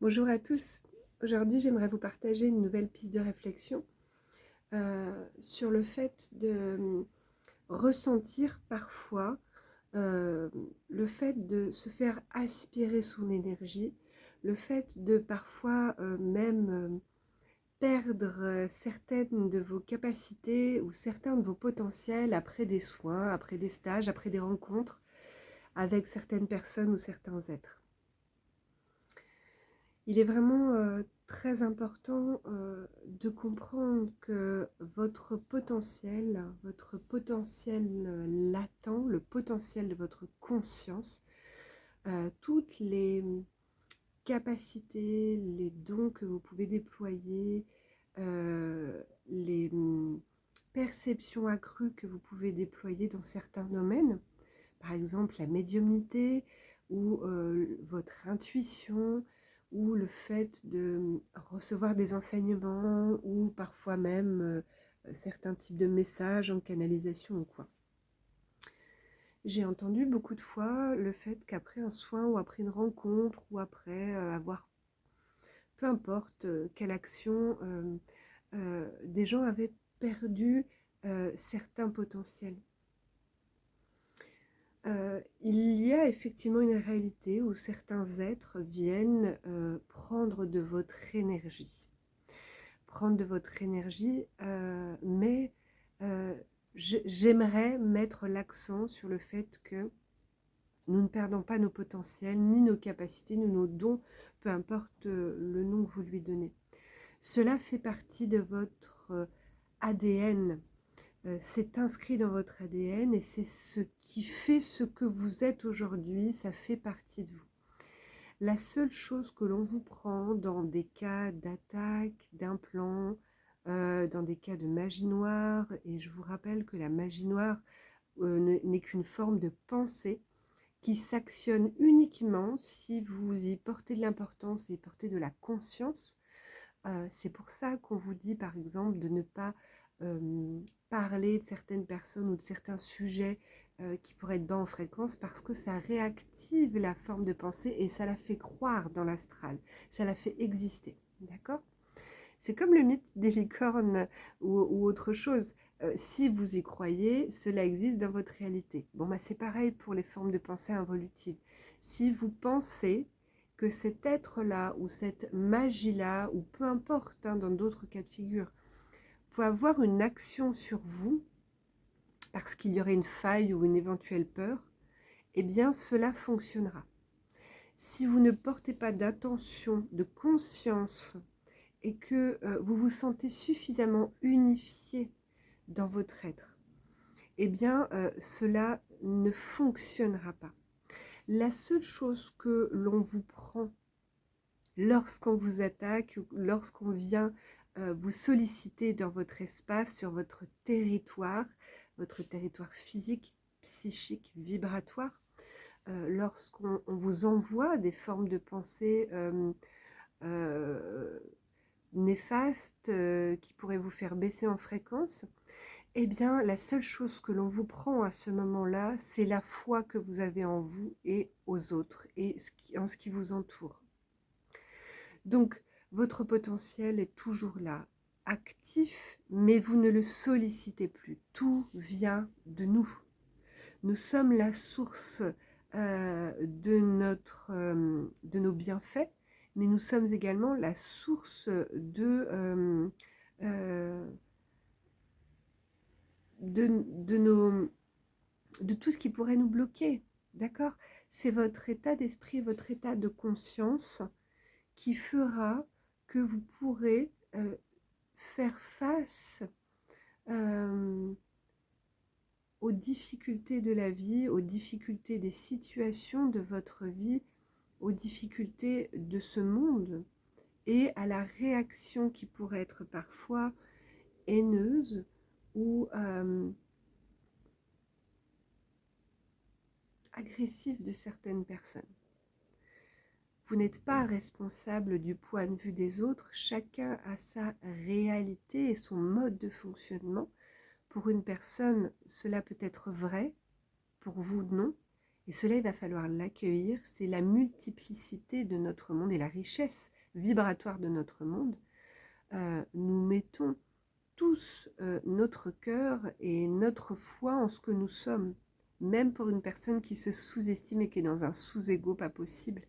Bonjour à tous. Aujourd'hui, j'aimerais vous partager une nouvelle piste de réflexion sur le fait de ressentir parfois le fait de se faire aspirer son énergie, le fait de parfois même perdre certaines de vos capacités ou certains de vos potentiels après des soins, après des stages, après des rencontres avec certaines personnes ou certains êtres. Il est vraiment très important de comprendre que votre potentiel latent, le potentiel de votre conscience, toutes les capacités, les dons que vous pouvez déployer, les perceptions accrues que vous pouvez déployer dans certains domaines, par exemple la médiumnité ou votre intuition, ou le fait de recevoir des enseignements, ou parfois même certains types de messages en canalisation ou quoi. J'ai entendu beaucoup de fois le fait qu'après un soin ou après une rencontre ou après avoir, peu importe quelle action, des gens avaient perdu certains potentiels. Il y a effectivement une réalité où certains êtres viennent prendre de votre énergie. Prendre de votre énergie, mais j'aimerais mettre l'accent sur le fait que nous ne perdons pas nos potentiels, ni nos capacités, ni nos dons, peu importe le nom que vous lui donnez. Cela fait partie de votre ADN. C'est inscrit dans votre ADN et c'est ce qui fait ce que vous êtes aujourd'hui, ça fait partie de vous. La seule chose que l'on vous prend dans des cas d'attaque, d'implant, dans des cas de magie noire, et je vous rappelle que la magie noire n'est qu'une forme de pensée qui s'actionne uniquement si vous y portez de l'importance et portez de la conscience. C'est pour ça qu'on vous dit par exemple de ne pas parler de certaines personnes ou de certains sujets qui pourraient être bas en fréquence, parce que ça réactive la forme de pensée et ça la fait croire dans l'astral, ça la fait exister, d'accord? C'est comme le mythe des licornes ou autre chose. Si vous y croyez, cela existe dans votre réalité. Bon, bah, c'est pareil pour les formes de pensée involutives. Si vous pensez que cet être-là ou cette magie-là, ou peu importe, hein, dans d'autres cas de figure, peut avoir une action sur vous parce qu'il y aurait une faille ou une éventuelle peur, eh bien cela fonctionnera. Si vous ne portez pas d'attention, de conscience, et que vous vous sentez suffisamment unifié dans votre être, eh bien cela ne fonctionnera pas. La seule chose que l'on vous prend lorsqu'on vous attaque, lorsqu'on vient vous solliciter dans votre espace, sur votre territoire physique, psychique, vibratoire, lorsqu'on vous envoie des formes de pensée néfastes qui pourraient vous faire baisser en fréquence, eh bien la seule chose que l'on vous prend à ce moment-là, c'est la foi que vous avez en vous et aux autres et en ce qui vous entoure. Donc votre potentiel est toujours là, actif, mais vous ne le sollicitez plus. Tout vient de nous. Nous sommes la source de nos bienfaits, mais nous sommes également la source de tout ce qui pourrait nous bloquer. D'accord? C'est votre état d'esprit, votre état de conscience qui fera que vous pourrez faire face aux difficultés de la vie, aux difficultés des situations de votre vie, aux difficultés de ce monde et à la réaction qui pourrait être parfois haineuse ou agressive de certaines personnes. Vous n'êtes pas responsable du point de vue des autres, chacun a sa réalité et son mode de fonctionnement. Pour une personne, cela peut être vrai, pour vous non, Et cela, il va falloir l'accueillir. C'est la multiplicité de notre monde et la richesse vibratoire de notre monde. Nous mettons tous notre cœur et notre foi en ce que nous sommes. Même pour une personne qui se sous-estime et qui est dans un sous-ego pas possible.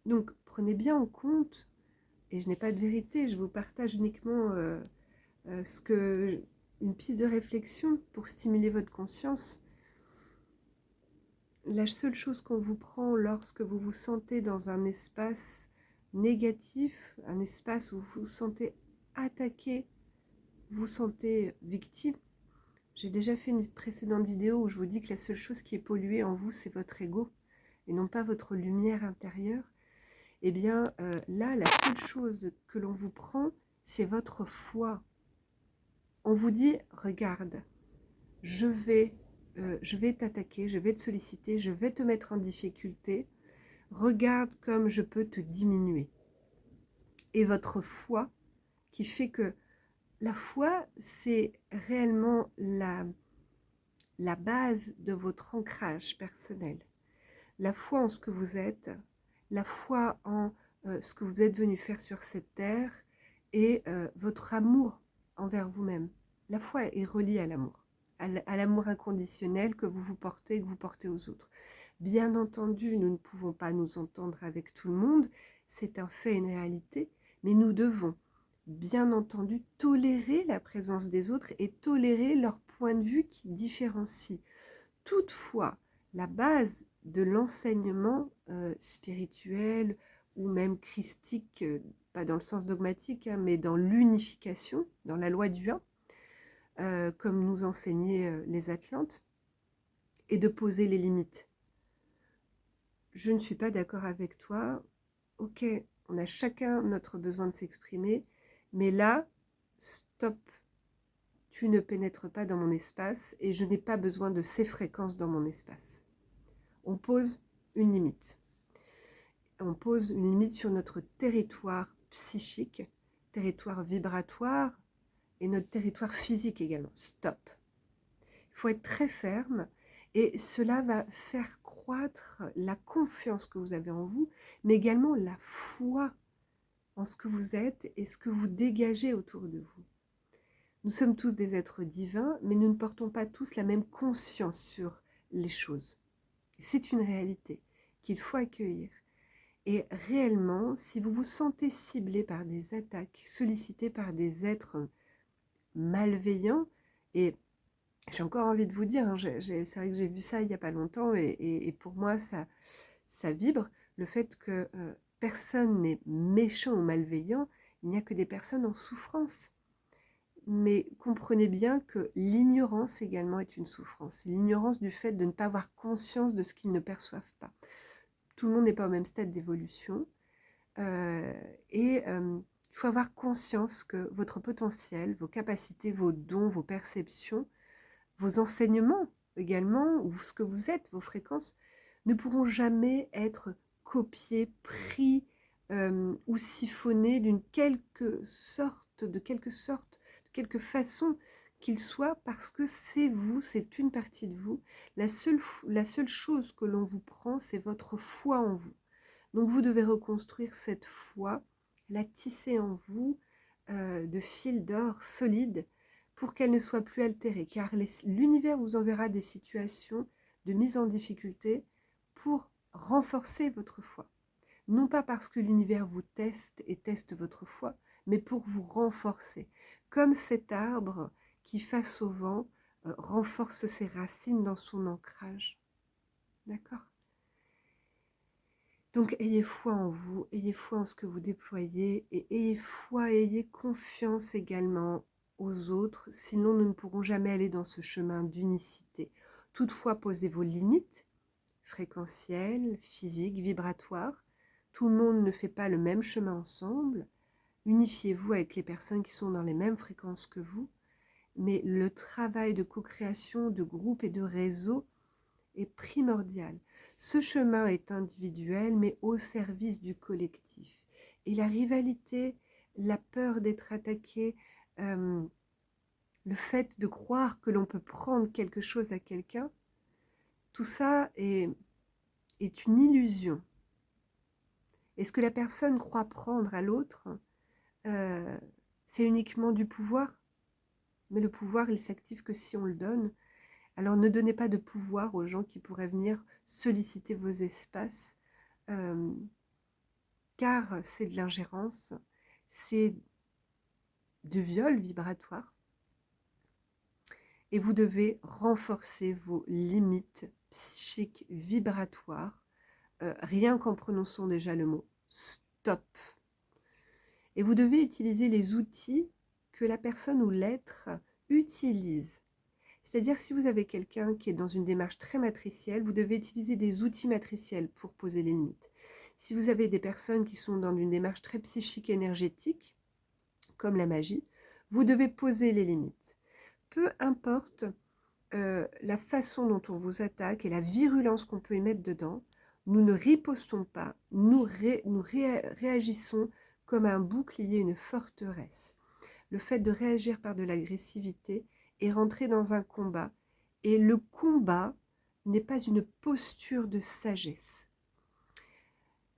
Donc, prenez bien en compte, et je n'ai pas de vérité, je vous partage uniquement une piste de réflexion pour stimuler votre conscience. La seule chose qu'on vous prend lorsque vous vous sentez dans un espace négatif, un espace où vous vous sentez attaqué, vous vous sentez victime. J'ai déjà fait une précédente vidéo où je vous dis que la seule chose qui est polluée en vous, c'est votre ego, et non pas votre lumière intérieure. Eh bien, là, la seule chose que l'on vous prend, c'est votre foi. On vous dit, regarde, je vais t'attaquer, je vais te solliciter, je vais te mettre en difficulté. Regarde comme je peux te diminuer. Et votre foi, qui fait que la foi, c'est réellement la base de votre ancrage personnel. La foi en ce que vous êtes, la foi en ce que vous êtes venu faire sur cette terre et votre amour envers vous-même. La foi est reliée à l'amour, à l'amour inconditionnel que vous portez et que vous portez aux autres. Bien entendu, nous ne pouvons pas nous entendre avec tout le monde, c'est un fait, une réalité, mais nous devons bien entendu tolérer la présence des autres et tolérer leur point de vue qui différencie. Toutefois, la base de l'enseignement spirituel ou même christique, pas dans le sens dogmatique, hein, mais dans l'unification, dans la loi du un, comme nous enseignaient les Atlantes, est de poser les limites. Je ne suis pas d'accord avec toi, ok, on a chacun notre besoin de s'exprimer, mais là, stop, tu ne pénètres pas dans mon espace et je n'ai pas besoin de ces fréquences dans mon espace. On pose une limite. On pose une limite sur notre territoire psychique, territoire vibratoire et notre territoire physique également. Stop. Il faut être très ferme et cela va faire croître la confiance que vous avez en vous, mais également la foi en ce que vous êtes et ce que vous dégagez autour de vous. Nous sommes tous des êtres divins, mais nous ne portons pas tous la même conscience sur les choses. C'est une réalité qu'il faut accueillir. Et réellement, si vous vous sentez ciblé par des attaques, sollicité par des êtres malveillants, et j'ai encore envie de vous dire, hein, c'est vrai que j'ai vu ça il n'y a pas longtemps, et pour moi, ça vibre, le fait que personne n'est méchant ou malveillant, il n'y a que des personnes en souffrance. Mais comprenez bien que l'ignorance également est une souffrance. L'ignorance du fait de ne pas avoir conscience de ce qu'ils ne perçoivent pas. Tout le monde n'est pas au même stade d'évolution. Il faut avoir conscience que votre potentiel, vos capacités, vos dons, vos perceptions, vos enseignements également, ou ce que vous êtes, vos fréquences, ne pourront jamais être copiés, pris ou siphonnés de quelque façon qu'il soit, parce que c'est vous, c'est une partie de vous. La seule chose que l'on vous prend, c'est votre foi en vous. Donc vous devez reconstruire cette foi, la tisser en vous de fil d'or solide pour qu'elle ne soit plus altérée, car l'univers vous enverra des situations de mise en difficulté pour renforcer votre foi. Non pas parce que l'univers vous teste et teste votre foi, mais pour vous renforcer. Comme cet arbre qui, face au vent, renforce ses racines dans son ancrage. D'accord ? Donc ayez foi en vous, ayez foi en ce que vous déployez et ayez foi et ayez confiance également aux autres, sinon nous ne pourrons jamais aller dans ce chemin d'unicité. Toutefois, posez vos limites fréquentielles, physiques, vibratoires. Tout le monde ne fait pas le même chemin ensemble. Unifiez-vous avec les personnes qui sont dans les mêmes fréquences que vous. Mais le travail de co-création, de groupe et de réseau est primordial. Ce chemin est individuel, mais au service du collectif. Et la rivalité, la peur d'être attaqué, le fait de croire que l'on peut prendre quelque chose à quelqu'un, Tout ça est une illusion. Et ce que la personne croit prendre à l'autre, c'est uniquement du pouvoir. Mais le pouvoir, il s'active que si on le donne. Alors ne donnez pas de pouvoir aux gens qui pourraient venir solliciter vos espaces, car c'est de l'ingérence, c'est du viol vibratoire. Et vous devez renforcer vos limites psychiques vibratoires, rien qu'en prononçant déjà le mot stop. Et vous devez utiliser les outils que la personne ou l'être utilise. C'est-à-dire si vous avez quelqu'un qui est dans une démarche très matricielle, vous devez utiliser des outils matriciels pour poser les limites. Si vous avez des personnes qui sont dans une démarche très psychique énergétique, comme la magie, vous devez poser les limites. Peu importe la façon dont on vous attaque et la virulence qu'on peut émettre dedans, nous ne ripostons pas, nous réagissons comme un bouclier, une forteresse. Le fait de réagir par de l'agressivité est rentrer dans un combat. Et le combat n'est pas une posture de sagesse.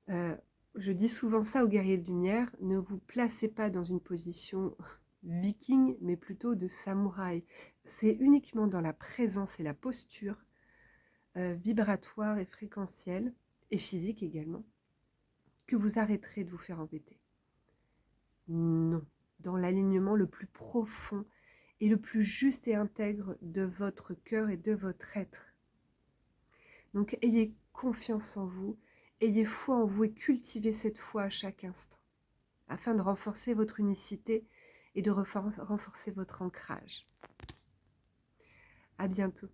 Je dis souvent ça aux guerriers de lumière, ne vous placez pas dans une position viking, mais plutôt de samouraï. C'est uniquement dans la présence et la posture vibratoire et fréquentielle, et physique également, que vous arrêterez de vous faire embêter. Non, dans l'alignement le plus profond et le plus juste et intègre de votre cœur et de votre être. Donc ayez confiance en vous, ayez foi en vous et cultivez cette foi à chaque instant, afin de renforcer votre unicité et de renforcer votre ancrage. À bientôt.